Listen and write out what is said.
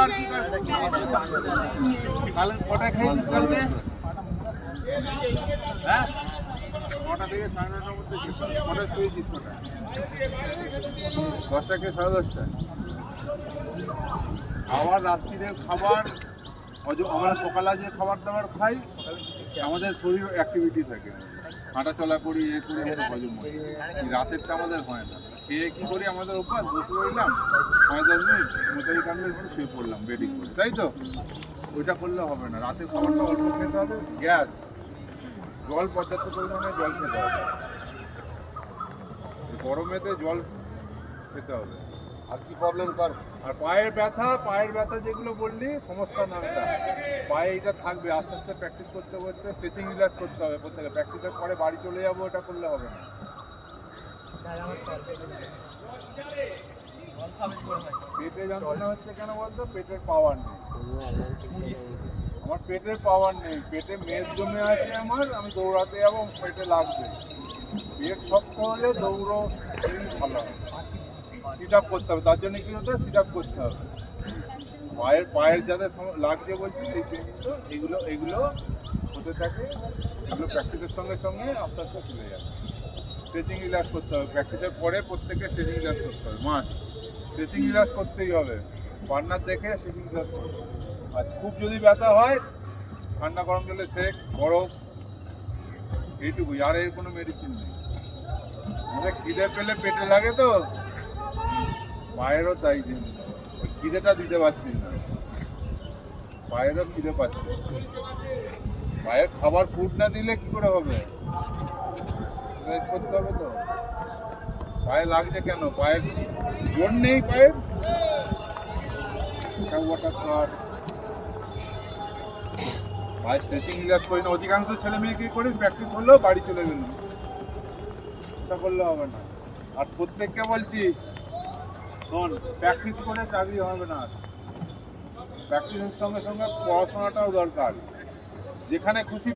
আর কি কালকে কটায় খাইছিস কালকে? হ্যাঁ 9টা থেকে 9:30টার মধ্যে কটায় শুয়েছিস? কটায়? 10টা থেকে 10:30টা। আবার রাত্রিরের খাবার আমরা সকালে যে খাবার দাবার খাই আমাদের শরীর অ্যাক্টিভিটি থাকে, হাঁটা চলা করি, এ করি, আমাদের হজম হয়। রাতেরটা আমাদের হয় না। খেয়ে কী করি, আমাদের অভ্যাস বসে রইলাম 5-10 মিনিট, মোটাই কাটলে করে শুয়ে পড়লাম বেডিং করে, তাই তো? ওইটা করলে হবে না। রাতের খাবারটা অল্প খেতে হবে। গ্যাস, জল পর্যাপ্ত পরিমাণে জল খেতে হবে। গরমেতে জল খেতে হবে। আর কি প্রবলেম কর? আর পায়ের ব্যথা যেগুলো বললি সমস্যা না, এটা পায়ে এটা থাকবে। আস্তে আস্তে প্র্যাকটিস করতে করতে স্ট্রেচিং রিল্যাক্স করতে হবে প্রত্যেকে। প্র্যাকটিসের পরে বাড়ি চলে যাবো, এটা করলে হবে না। পেটে যন্ত্রণা হচ্ছে কেন বলতো? পেটের পাওয়ার নেই। আমার পেটের পাওয়ার নেই, পেটে মেদ জমে আছে আমার, আমি দৌড়াতে যাবো, পেটে লাগবে। পেট শক্ত হলে দৌড়ো ভালো হবে। সিট আপ করতে হবে, তার জন্য কি হতে হবে? সিট আপ করতে হবে। পায়ের যাদের লাগছে বলছি এই পেনগুলো, এগুলো হতে থাকে। এগুলো প্র্যাকটিসের সঙ্গে সঙ্গে আস্তে আস্তে চলে যাবে। স্ট্রেচিং রিল্যাক্স করতে হবে। প্র্যাকটিসের পরে প্রত্যেকে স্ট্রেচিং রিল্যাক্স করতে হবে। স্ট্রেচিং রিল্যাক্স করতেই হবে। পার্টনার দেখে স্ট্রেচিং রিল্যাক্স করতে হবে। আর খুব যদি ব্যথা হয় ঠান্ডা গরম জলে সেক, বরফ, এইটুকুই। আর এর কোনো মেডিসিন নেই। আমাদের খিদে পেলে পেটে লাগে তো, পায়েরও তাই জন্য খিদেটা দিতে পারছি না। পায়েরও খিদে পাচ্ছে। পায়ের খাবার ফুড না দিলে কি করে হবে? করতে হবে তো। পায়ে লাগছে কেন? পায়ের জোর নেই পায়ের। পায়ে স্ট্রেচিং রিল্যাক্স করি না। অধিকাংশ ছেলে মেয়ে কি করি, প্র্যাকটিস হলো বাড়ি চলে গেল, এটা করলে হবে না। আর প্রত্যেককে বলছি, শোন, প্র্যাকটিস করে চাকরি হবে না। প্র্যাকটিসের সঙ্গে সঙ্গে পড়াশোনাটাও দরকার। যেখানে খুশি